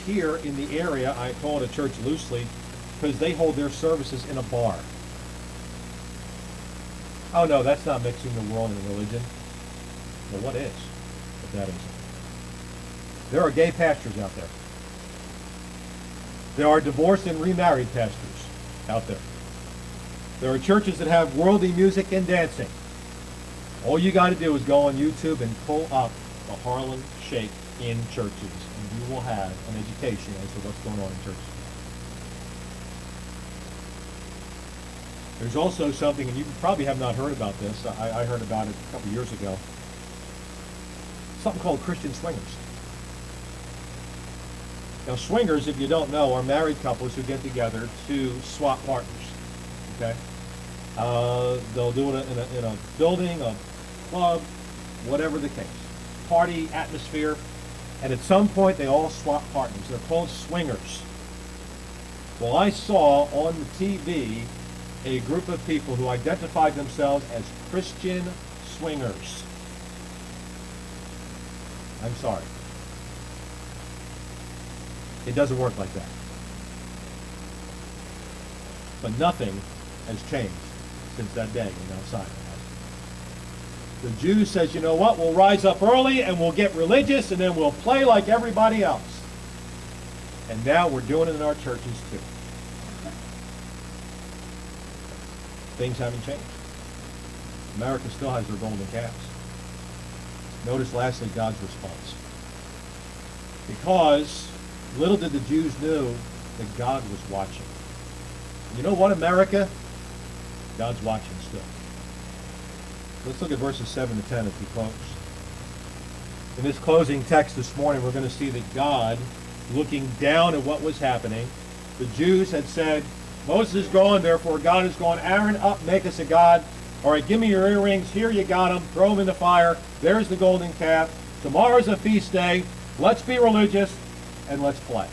here in the area, I call it a church loosely, because they hold their services in a bar. Oh no, that's not mixing the world and religion. Well, what is? If that isn't. There are gay pastors out there. There are divorced and remarried pastors out there. There are churches that have worldly music and dancing. All you got to do is go on YouTube and pull up the Harlem Shake in churches, and you will have an education as to what's going on in churches. There's also something, and you probably have not heard about this. I heard about it a couple years ago. Something called Christian swingers. Now, swingers, if you don't know, are married couples who get together to swap partners. Okay, they'll do it in a building, a club, whatever the case, party atmosphere, and at some point they all swap partners. They're called swingers. Well, I saw on the TV a group of people who identified themselves as Christian swingers. I'm sorry. It doesn't work like that. But nothing has changed since that day in Mount Sinai. The Jews says, you know what, we'll rise up early and we'll get religious and then we'll play like everybody else. And now we're doing it in our churches too. Things haven't changed. America still has their golden calves. Notice lastly God's response. Because little did the Jews know that God was watching. You know what, America? God's watching still. Let's look at verses 7 to 10 as we close. In this closing text this morning, we're going to see that God, looking down at what was happening, the Jews had said, Moses is gone, therefore God is gone. Aaron, up, make us a god. All right, give me your earrings. Here you got them. Throw them in the fire. There's the golden calf. Tomorrow's a feast day. Let's be religious and let's play.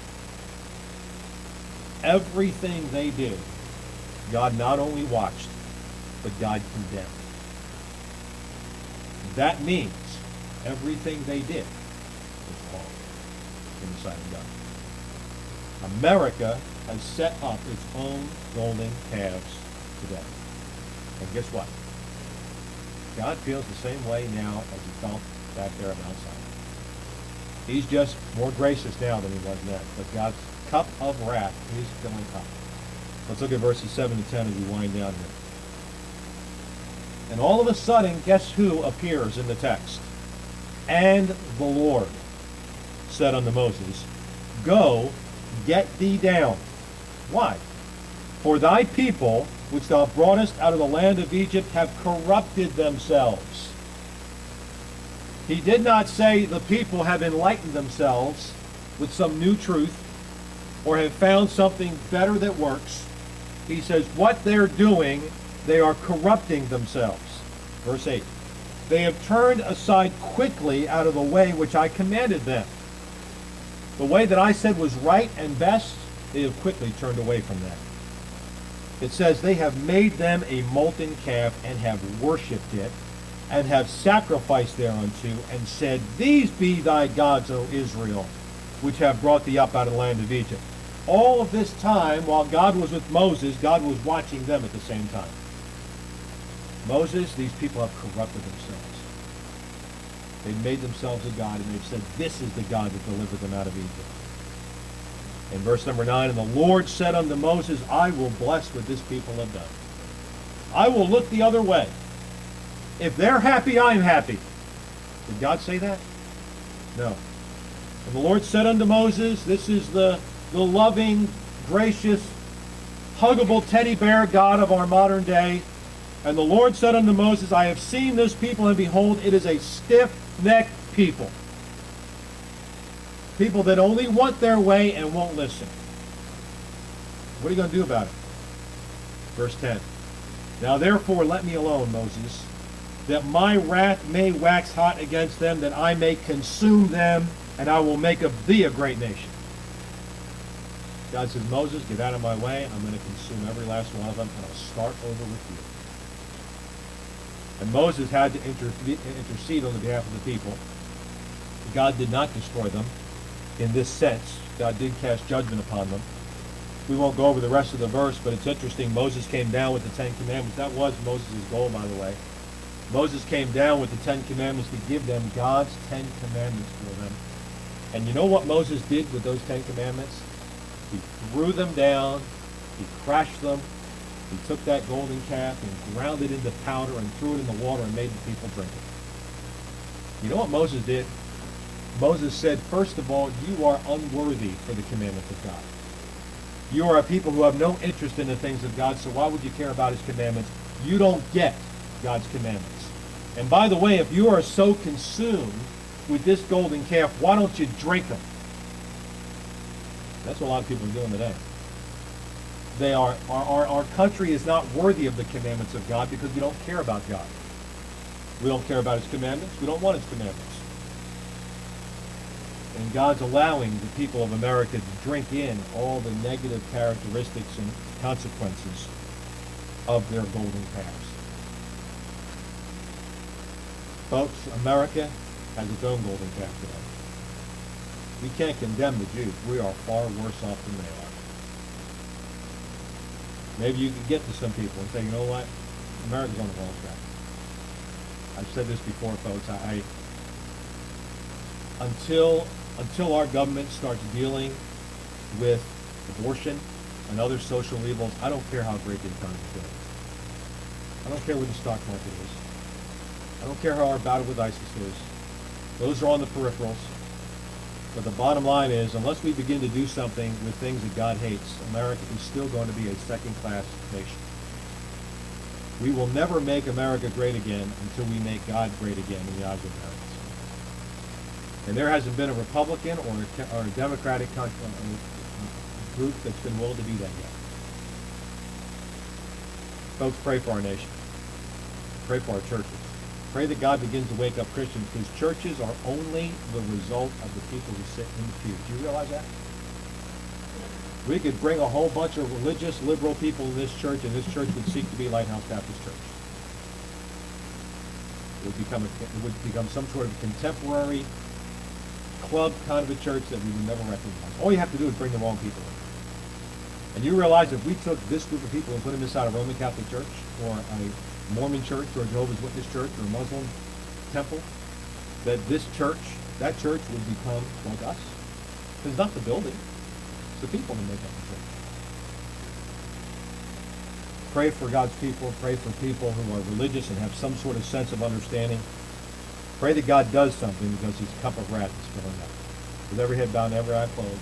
Everything they did, God not only watched, but God condemned. That means everything they did was wrong in the sight of God. America has set up its own golden calves today. And guess what? God feels the same way now as he felt back there at Mount Sinai. He's just more gracious now than he was then. But God's cup of wrath is filling up. Let's look at verses 7 to 10 as we wind down here. And all of a sudden, guess who appears in the text? And the Lord said unto Moses, Go, get thee down. Why? For thy people, which thou broughtest out of the land of Egypt, have corrupted themselves. He did not say the people have enlightened themselves with some new truth or have found something better that works. He says what they're doing, they are corrupting themselves. Verse 8. They have turned aside quickly out of the way which I commanded them. The way that I said was right and best, they have quickly turned away from that. It says they have made them a molten calf and have worshipped it and have sacrificed thereunto and said, These be thy gods, O Israel, which have brought thee up out of the land of Egypt. All of this time, while God was with Moses, God was watching them at the same time. Moses, these people have corrupted themselves. They've made themselves a god, and they've said, This is the God that delivered them out of Egypt. In verse number 9, And the Lord said unto Moses, I will bless what this people have done. I will look the other way. If they're happy, I'm happy. Did God say that? No. And the Lord said unto Moses, this is the loving, gracious, huggable teddy bear God of our modern day. And the Lord said unto Moses, I have seen this people, and behold, it is a stiff-necked people. People that only want their way and won't listen. What are you going to do about it? Verse 10. Now therefore let me alone, Moses, that my wrath may wax hot against them, that I may consume them, and I will make of thee a great nation. God says, Moses, get out of my way. I'm going to consume every last one of them, and I'll start over with you. And Moses had to intercede on the behalf of the people. God did not destroy them in this sense, God did cast judgment upon them. We won't go over the rest of the verse, but it's interesting. Moses came down with the Ten Commandments. That was Moses' goal, by the way. Moses came down with the Ten Commandments to give them God's Ten Commandments for them. And you know what Moses did with those Ten Commandments? He threw them down, he crashed them, he took that golden calf and ground it into powder and threw it in the water and made the people drink it. You know what Moses did? Moses said, first of all, you are unworthy for the commandments of God. You are a people who have no interest in the things of God, so why would you care about his commandments? You don't get God's commandments. And by the way, if you are so consumed with this golden calf, why don't you drink them? That's what a lot of people are doing today. Our country is not worthy of the commandments of God because we don't care about God. We don't care about his commandments. We don't want his commandments. And God's allowing the people of America to drink in all the negative characteristics and consequences of their golden calves. Folks, America has its own golden calf today. We can't condemn the Jews. We are far worse off than they are. Maybe you could get to some people and say, you know what? America's on the wrong track. I've said this before, folks. Until our government starts dealing with abortion and other social evils, I don't care how great the economy is doing. I don't care where the stock market is. I don't care how our battle with ISIS is. Those are on the peripherals. But the bottom line is, unless we begin to do something with things that God hates, America is still going to be a second-class nation. We will never make America great again until we make God great again in the eyes of Americans. And there hasn't been a Republican or a Democratic group that's been willing to do that yet. Folks, pray for our nation. Pray for our churches. Pray that God begins to wake up Christians, because churches are only the result of the people who sit in the pews. Do you realize that? We could bring a whole bunch of religious, liberal people in this church, and this church would seek to be Lighthouse Baptist Church. It would become some sort of contemporary club kind of a church that we would never recognize. All you have to do is bring the wrong people in. And you realize if we took this group of people and put them inside a Roman Catholic church, or a Mormon church, or a Jehovah's Witness church, or a Muslim temple, that that church would become like us. It's not the building, it's the people that make up the church. Pray for God's people. Pray for people who are religious and have some sort of sense of understanding. Pray that God does something, because his cup of wrath is filling up. With every head bowed and every eye closed.